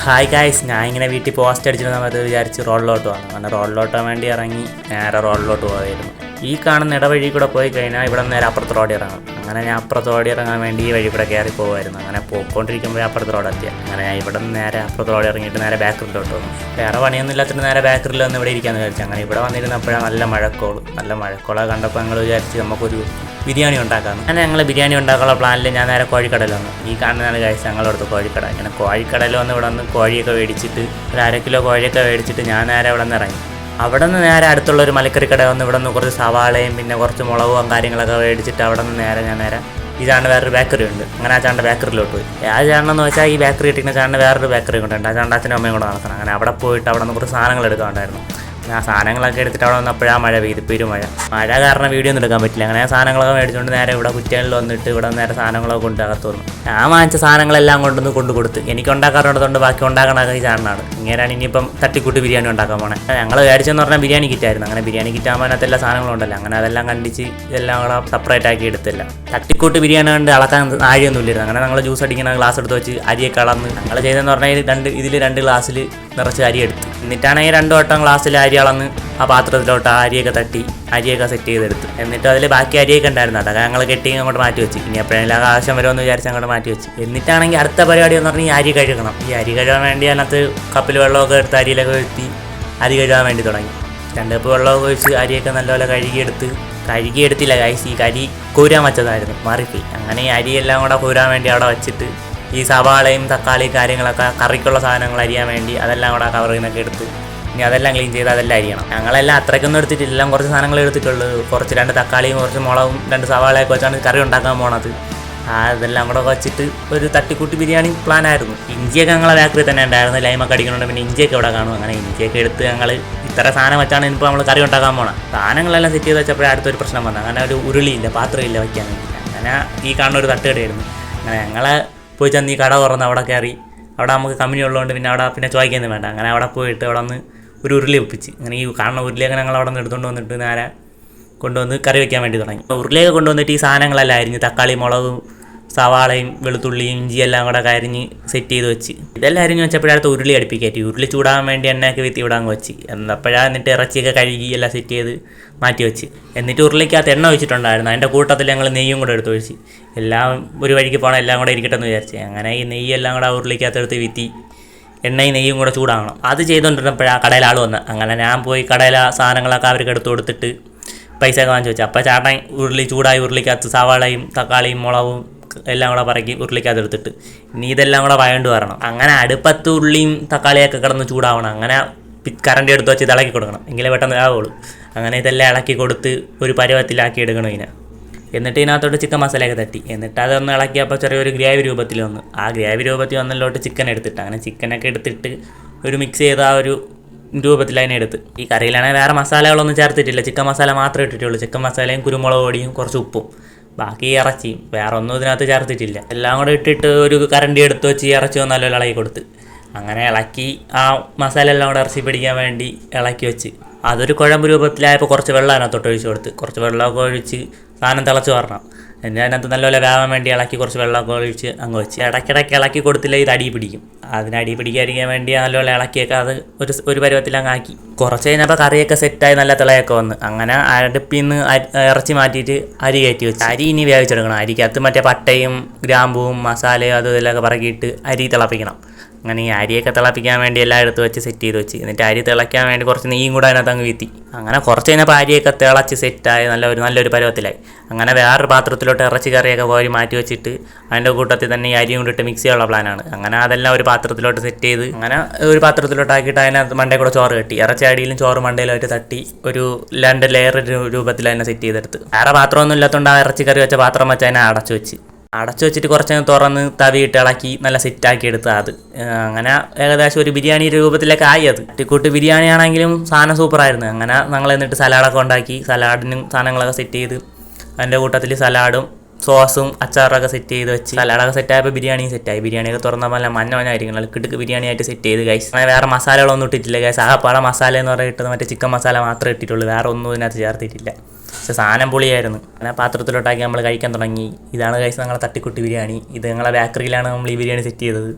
Hi guys, ഞാൻ ഇങ്ങനെ വീട്ടിൽ പോസ്റ്റ് അടിച്ചിട്ട് സമയത്ത് വിചാരിച്ച് റോഡിലോട്ട് വന്നു. അങ്ങനെ റോഡിലോട്ട് വേണ്ടി ഇറങ്ങി നേരെ റോഡിലോട്ട് പോകായിരുന്നു. ഈ കാണുന്ന ഇടവഴി കൂടെ പോയി കഴിഞ്ഞാൽ ഇവിടെ നേരെ അപ്പുറത്ത് റോഡ് ഇറങ്ങും. അങ്ങനെ ഞാൻ അപ്പുറത്ത് റോഡ് ഇറങ്ങാൻ വേണ്ടി ഈ വഴി കൂടെ കയറി പോകുമായിരുന്നു. അങ്ങനെ പോയിക്കൊണ്ടിരിക്കുമ്പോൾ അപ്പുറത്ത് റോഡ് എത്തിയ അങ്ങനെ ഞാൻ ഇവിടെ നിന്ന് നേരെ അപ്പുറത്ത് റോഡ് ഇറങ്ങിയിട്ട് നേരെ ബേക്കറിലോട്ട് വന്നു. വേറെ പണിയൊന്നും ഇല്ലാത്തിട്ട് നേരെ ബേക്കറിൽ വന്ന് ഇവിടെ ഇരിക്കാമെന്ന് വിചാരിച്ചു. അങ്ങനെ ഇവിടെ വന്നിരുന്നപ്പോഴാണ് നല്ല മഴക്കോള കണ്ടപ്പോൾ ഞങ്ങൾ വിചാരിച്ച് നമുക്കൊരു ബിരിയാണി ഉണ്ടാക്കാം. അങ്ങനെ ഞങ്ങൾ ബിരിയാണി ഉണ്ടാക്കാനുള്ള പ്ലാനിൽ ഞാൻ നേരെ കോഴിക്കടയിൽ വന്നു. ഈ കാണുന്നതാണ് കഴിച്ച് ഞങ്ങളടുത്ത് കോഴിക്കട. ഇങ്ങനെ കോഴിക്കടയിൽ വന്ന് ഇവിടെ നിന്ന് കോഴിയൊക്കെ മേടിച്ചിട്ട് ഒരു 1/2 കിലോ കോഴിയൊക്കെ മേടിച്ചിട്ട് ഞാൻ നേരെ ഇവിടെ നിന്ന് ഇറങ്ങി. അവിടെ നിന്ന് നേരെ അടുത്തുള്ളൊരു മലക്കറി കട വന്ന് ഇവിടെ നിന്ന് കുറച്ച് സവാളയും പിന്നെ കുറച്ച് മുളകും കാര്യങ്ങളൊക്കെ മേടിച്ചിട്ട് അവിടെ നിന്ന് നേരെ ഈ ചാണ്ട് വേറൊരു ബേക്കറി ഉണ്ട്. അങ്ങനെ ആ ചാണ്ട ബേക്കറിലോട്ട് പോയി. ആ ചാണ്ടെന്ന് വെച്ചാൽ ഈ ബേക്കറി കിട്ടിക്കുന്ന ചാണ്ട് വേറൊരു ബേക്കറി കൊണ്ടുണ്ട്. ആ ചാണ്ട അച്ഛനും അമ്മയും കൂടെ നടക്കണം. അങ്ങനെ അവിടെ പോയിട്ട് അവിടെ നിന്ന് കുറച്ച് സാധനങ്ങൾ എടുക്കാനുണ്ടായിരുന്നു. ആ സാധനങ്ങളൊക്കെ എടുത്തിട്ട് അവിടെ വന്നപ്പോഴാണ് മഴ പെയ്ത്. പെരുമഴ കാരണം വീഡിയോ ഒന്നും എടുക്കാൻ പറ്റില്ല. അങ്ങനെ ആ സാധനങ്ങളൊക്കെ മേടിച്ചുകൊണ്ട് നേരെ ഇവിടെ കുറ്റികളിൽ വന്നിട്ട് ഇവിടെ നേരെ സാധനങ്ങളൊക്കെ കൊണ്ടകത്ത് വന്നു. ഞാൻ വാങ്ങിച്ച സാധനങ്ങളെല്ലാം കൊണ്ടു കൊടുത്ത് എനിക്ക് ഉണ്ടാക്കാറുള്ളതുകൊണ്ട് ബാക്കി ഉണ്ടാക്കണൊക്കെ ഈ ചാണ്ടാണ്. ഇങ്ങനെയാണ് ഇനിയിപ്പം തട്ടിക്കൂട്ട് ബിരിയാണി ഉണ്ടാക്കാൻ പോണേ. ഞങ്ങൾ മേടിച്ചെന്ന് പറഞ്ഞാൽ ബിരിയാണി കിറ്റായിരുന്നു. അങ്ങനെ ബിരിയാണി കിറ്റാകുമ്പോൾ അതിനകത്ത് എല്ലാ സാധനങ്ങളും ഉണ്ടല്ലോ. അങ്ങനെ അതെല്ലാം കണ്ടിച്ച് ഇതെല്ലാം കൂടെ സെപ്പറേറ്റ് ആക്കി എടുത്തില്ല. തട്ടിക്കൂട്ട് ബിരിയാണി കണ്ട് അളക്കാൻ ആഴിയൊന്നും ഇല്ലായിരുന്നു. അങ്ങനെ ഞങ്ങൾ ജ്യൂസ് അടിക്കുന്ന ഗ്ലാസ് എടുത്ത് വെച്ച് അരിയൊക്കെ അളന്ന് ഞങ്ങൾ ചെയ്തതെന്ന് പറഞ്ഞാൽ ഇതിൽ 2 ഗ്ലാസ്സിൽ നിറച്ച് അരി എടുത്ത് എന്നിട്ടാണ് ഈ 2 വട്ടം ഗ്ലാസ്സിൽ അരി അളന്ന് ആ പാത്രത്തിലോട്ട് ആ അരിയൊക്കെ തട്ടി അരിയൊക്കെ സെറ്റ് ചെയ്തെടുത്ത്. എന്നിട്ട് അതിൽ ബാക്കി അരിയൊക്കെ ഉണ്ടായിരുന്നു. അതൊക്കെ ഞങ്ങൾ കെട്ടി അങ്ങോട്ട് മാറ്റി വെച്ച്. ഇനി എപ്പോഴെങ്കിലും ആവശ്യം വരുമെന്ന് വിചാരിച്ച് അങ്ങോട്ട് മാറ്റി വെച്ച്. എന്നിട്ടാണെങ്കിൽ അടുത്ത പരിപാടി എന്ന് പറഞ്ഞാൽ ഈ അരി കഴുകണം. ഈ അരി കഴുകാൻ വേണ്ടി അതിനകത്ത് കപ്പിൽ വെള്ളമൊക്കെ എടുത്ത് അരിയിലൊക്കെ വെത്തി അരി കഴുകാൻ വേണ്ടി തുടങ്ങി. 2 കപ്പ് വെള്ളമൊക്കെ ഒഴിച്ച് അരിയൊക്കെ നല്ലപോലെ കഴുകിയെടുത്തില്ല ഗൈസ്. ഈ അരി കോരാൻ വെച്ചതായിരുന്നു, മാറിപ്പോയി. അങ്ങനെ ഈ അരിയെല്ലാം കൂടെ കോരാൻ വേണ്ടി അവിടെ വെച്ചിട്ട് ഈ സവാളയും തക്കാളി കാര്യങ്ങളൊക്കെ കറിക്കുള്ള സാധനങ്ങൾ അരിയാൻ വേണ്ടി അതെല്ലാം കൂടെ കവറിൽ നിന്നൊക്കെ എടുത്ത് ഇനി അതെല്ലാം ക്ലീൻ ചെയ്ത് അതെല്ലാം അരിയണം. ഞങ്ങളെല്ലാം അത്രയ്ക്കൊന്നും എടുത്തിട്ടില്ല, എല്ലാം കുറച്ച് സാധനങ്ങൾ എടുത്തിട്ടുള്ളൂ. കുറച്ച് 2 തക്കാളിയും കുറച്ച് മുളകും 2 സവാളയൊക്കെ വെച്ചാണ് കറി ഉണ്ടാക്കാൻ പോണത്. അതെല്ലാം കൂടെ വെച്ചിട്ട് ഒരു തട്ടിക്കൂട്ടി ബിരിയാണി പ്ലാനായിരുന്നു. ഇഞ്ചിയൊക്കെ ഞങ്ങളെ ബേക്കറി തന്നെ ഉണ്ടായിരുന്നു. ലൈമൊക്കെ അടിക്കണുണ്ട്. പിന്നെ ഇഞ്ചിയൊക്കെ ഇവിടെ കാണും. അങ്ങനെ ഇഞ്ചിയൊക്കെ എടുത്ത് ഞങ്ങൾ ഇത്ര സാധനം വെച്ചാണ് ഇപ്പോൾ നമ്മൾ കറി ഉണ്ടാക്കാൻ പോകണം. സാധനങ്ങളെല്ലാം സെറ്റ് ചെയ്ത് വെച്ചപ്പോഴേ അടുത്തൊരു പ്രശ്നം വന്നത്. അങ്ങനെ ഒരു ഉരുളിയില്ല, പാത്രമില്ല വയ്ക്കാൻ വേണ്ടി. അങ്ങനെ ഈ കാണുന്ന ഒരു തട്ടുകടയായിരുന്നു. അങ്ങനെ ഞങ്ങളെ പോയി ചെന്ന് ഈ കട തുറന്ന് അവിടെ കയറി. അവിടെ നമുക്ക് കമ്പനി ഉള്ളതുകൊണ്ട് പിന്നെ ചോദിക്കുന്നത് വേണ്ട. അങ്ങനെ അവിടെ പോയിട്ട് അവിടെ നിന്ന് ഒരു ഉരുളി ഒപ്പിച്ച്. അങ്ങനെ ഈ കാണുന്ന ഉരുളിയൊക്കെ ഞങ്ങൾ അവിടെ നിന്ന് എടുത്തുകൊണ്ട് വന്നിട്ട് നേരെ കൊണ്ടുവന്ന് കറി വയ്ക്കാൻ വേണ്ടി തുടങ്ങി. ഉരുളിയൊക്കെ കൊണ്ടുവന്നിട്ട് ഈ സാധനങ്ങളെല്ലാം അരിഞ്ഞ് തക്കാളി മുളകും സവാളയും വെളുത്തുള്ളിയും ഇഞ്ചി എല്ലാം കൂടെ അരിഞ്ഞ് സെറ്റ് ചെയ്ത് വെച്ച് ഇതെല്ലാം അരിഞ്ഞ് വെച്ചപ്പോഴടുത്ത് ഉരുളി അടുപ്പിക്കയറ്റി. ഉരുളി ചൂടാകാൻ വേണ്ടി എണ്ണയൊക്കെ വിത്തി ഇവിടെ അങ്ങ് വെച്ച്. എന്നിട്ട് ഇറച്ചിയൊക്കെ കഴുകി എല്ലാം സെറ്റ് ചെയ്ത് മാറ്റി വെച്ച്. എന്നിട്ട് ഉരുളിക്കകത്ത് എണ്ണ ഒഴിച്ചിട്ടുണ്ടായിരുന്നു. അതിൻ്റെ കൂട്ടത്തിൽ ഞങ്ങൾ നെയ്യും കൂടെ എടുത്ത് ഒഴിച്ച്. എല്ലാം ഒരു വഴിക്ക് പോകണം, എല്ലാം കൂടെ ഇരിക്കട്ടെ എന്ന് വിചാരിച്ച്. അങ്ങനെ ഈ നെയ്യെല്ലാം കൂടെ ഉരുളിക്കകത്ത് എടുത്ത് വിത്തി എണ്ണയും നെയ്യും കൂടെ ചൂടാകണം. അത് ചെയ്തുകൊണ്ടിരുന്നപ്പോഴാണ് കടയിൽ ആൾ വന്ന്. അങ്ങനെ ഞാൻ പോയി കടയിലെ സാധനങ്ങളൊക്കെ അവർക്ക് എടുത്ത് കൊടുത്തിട്ട് പൈസയൊക്കെ വാങ്ങിച്ച് വെച്ചു. അപ്പോൾ ചേട്ടൻ ചൂടായി ഉരുളിക്കകത്ത് സവാളയും തക്കാളിയും മുളകും എല്ലാം കൂടെ പറക്കി ഉരുളിക്കകത്ത് എടുത്തിട്ട് ഇനി ഇതെല്ലാം കൂടെ വഴണ്ട് വരണം. അങ്ങനെ അടുപ്പത്ത് ഉള്ളിയും തക്കാളിയൊക്കെ കിടന്ന് ചൂടാവണം. അങ്ങനെ കറണ്ട് എടുത്ത് വെച്ച് ഇത് ഇളക്കി കൊടുക്കണം, എങ്കിലേ പെട്ടെന്ന് ആവുള്ളൂ. അങ്ങനെ ഇതെല്ലാം ഇളക്കി കൊടുത്ത് ഒരു പരുവത്തിലാക്കി എടുക്കണം ഇതിനെ. എന്നിട്ട് ഇതിനകത്തോട്ട് ചിക്കൻ മസാലയൊക്കെ തട്ടി. എന്നിട്ട് അതൊന്ന് ഇളക്കിയപ്പോൾ ചെറിയൊരു ഗ്രേവി രൂപത്തിൽ വന്നു. ആ ഗ്രേവി രൂപത്തിൽ വന്നതിലോട്ട് ചിക്കൻ എടുത്തിട്ട് അങ്ങനെ ചിക്കനൊക്കെ എടുത്തിട്ട് ഒരു മിക്സ് ചെയ്ത് ആ ഒരു രൂപത്തിൽ അതിനെ എടുത്ത്. ഈ കറിയിലാണെങ്കിൽ വേറെ മസാലകളൊന്നും ചേർത്തിട്ടില്ല, ചിക്കൻ മസാല മാത്രമേ ഇട്ടിട്ടുള്ളൂ. ചിക്കൻ മസാലയും കുരുമുളക് പൊടിയും കുറച്ച് ഉപ്പും ബാക്കി ഇറച്ചിയും വേറെ ഒന്നും ഇതിനകത്ത് ചേർത്തിട്ടില്ല. എല്ലാം കൂടെ ഇട്ടിട്ട് ഒരു കരണ്ടി എടുത്ത് വെച്ച് ഇറച്ചി നല്ലപോലെ ഇളക്കി കൊടുത്ത് അങ്ങനെ ഇളക്കി ആ മസാല എല്ലാം കൂടെ ഇറച്ചി പിടിക്കാൻ വേണ്ടി ഇളക്കി വെച്ച് അതൊരു കുഴമ്പ് രൂപത്തിലായപ്പോൾ കുറച്ച് വെള്ളം അതിനകത്തോട്ട് ഒഴിച്ച് കൊടുത്ത്. കുറച്ച് വെള്ളമൊക്കെ ഒഴിച്ച് സാധനം തിളച്ച് വരണം. എന്നിട്ട് അതിനകത്ത് നല്ലപോലെ വേവാൻ വേണ്ടി ഇളക്കി കുറച്ച് വെള്ളമൊക്കെ ഒഴിച്ച് അങ്ങ് വെച്ച് ഇടയ്ക്കിടയ്ക്ക് ഇളക്കി കൊടുത്തില്ല ഇത് അടി പിടിക്കും. അടി പിടിക്കാതിരിക്കാൻ വേണ്ടി നല്ലപോലെ ഇളക്കിയൊക്കെ അത് ഒരു പരുവത്തിൽ അങ്ങ് ആക്കി. കുറച്ച് കഴിഞ്ഞപ്പോൾ കറിയൊക്കെ സെറ്റായി നല്ല തിളയൊക്കെ വന്ന്. അങ്ങനെ അടുപ്പിൽ നിന്ന് ഇറച്ചി മാറ്റിയിട്ട് അരി കയറ്റി വെച്ച് അരി ഇനി വേവിച്ചെടുക്കണം. അരിക്കകത്ത് മറ്റേ പട്ടയും ഗ്രാമ്പൂവും മസാലയും അതും ഇതെല്ലാം പറക്കിയിട്ട് അരി തിളപ്പിക്കണം. അങ്ങനെ ഈ അരിയൊക്കെ തിളപ്പിക്കാൻ വേണ്ടി എല്ലാം എടുത്ത് വെച്ച് സെറ്റ് ചെയ്ത് വെച്ച് എന്നിട്ട് അരി തിളയ്ക്കാൻ വേണ്ടി കുറച്ച് നെയ്യും കൂടെ അതിനകത്ത് അങ്ങ് വീത്തി. അങ്ങനെ കുറച്ച് കഴിഞ്ഞപ്പോൾ അരിയൊക്കെ തിളച്ച് സെറ്റായി നല്ലൊരു പരുവത്തിലായി. അങ്ങനെ വേറൊരു പാത്രത്തിലോട്ട് ഇറച്ചി കറിയൊക്കെ പോയി മാറ്റി വെച്ചിട്ട് അതിൻ്റെ കൂട്ടത്തിൽ തന്നെ ഈ അരിയും കൊണ്ടിട്ട് മിക്സ് ചെയ്യാനുള്ള പ്ലാനാണ്. അങ്ങനെ അതെല്ലാം ഒരു പാത്രത്തിലോട്ട് സെറ്റ് ചെയ്ത് അങ്ങനെ ഒരു പാത്രത്തിലോട്ടാക്കിയിട്ട് അതിനകത്ത് മണ്ടയിൽ കൂടെ ചോറ് കെട്ടി. ഇറച്ചി അടിയിലും ചോറ് മണ്ടയിലായിട്ട് തട്ടി ഒരു 2 ലെയർ രൂപത്തിൽ അതിനെ സെറ്റ് ചെയ്തെടുത്ത്. വേറെ പാത്രമൊന്നും ഇല്ലാത്തതുകൊണ്ട് ആ ഇറച്ചി കറി വെച്ച പാത്രം വെച്ച് അതിനെ അടച്ചു വെച്ചിട്ട് കുറച്ച് തുറന്ന് തവിയിട്ട് ഇളക്കി നല്ല സെറ്റാക്കി എടുത്ത് അത് അങ്ങനെ ഏകദേശം ഒരു ബിരിയാണി രൂപത്തിലൊക്കെ ആയി. അത് തട്ടിക്കൂട്ട് ബിരിയാണി ആണെങ്കിലും സാധനം സൂപ്പറായിരുന്നു. അങ്ങനെ ഞങ്ങൾ എന്നിട്ട് സലാഡൊക്കെ ഉണ്ടാക്കി സാലഡിനും സാധനങ്ങളൊക്കെ സെറ്റ് ചെയ്ത് അതിൻ്റെ കൂട്ടത്തിൽ സലാഡും സോസും അച്ചാറൊക്കെ സെറ്റ് ചെയ്ത് വെച്ച് സലാഡൊക്കെ സെറ്റായപ്പോൾ ബിരിയാണിയും സെറ്റായി. ബിരിയാണിയൊക്കെ തുറന്നപ്പോൾ നല്ല മഞ്ഞായിരിക്കും, നല്ല കിടുക്ക് ബിരിയാണി ആയിട്ട് സെറ്റ് ചെയ്ത് ഗൈസ്. അങ്ങനെ വേറെ മസാലകളൊന്നും ഇട്ടിട്ടില്ല ഗൈസ്. ആകപ്പാടെ മസാല എന്ന് പറയുന്നത് മറ്റേ ചിക്കൻ മസാല മാത്രമേ ഇട്ടിട്ടുള്ളൂ, വേറെ ഒന്നും ഇതിനകത്ത് ചേർത്തിട്ടില്ല. പക്ഷെ സാധനം പൊളിയായിരുന്നു. അങ്ങനെ പാത്രത്തിലോട്ടാക്കി നമ്മൾ കഴിക്കാൻ തുടങ്ങി. ഇതാണ് ഗൈസ് ഞങ്ങളെ തട്ടിക്കുട്ടി ബിരിയാണി. ഇത് ഞങ്ങളെ ബേക്കറിയിലാണ് നമ്മൾ ഈ ബിരിയാണി സെറ്റ് ചെയ്തത്.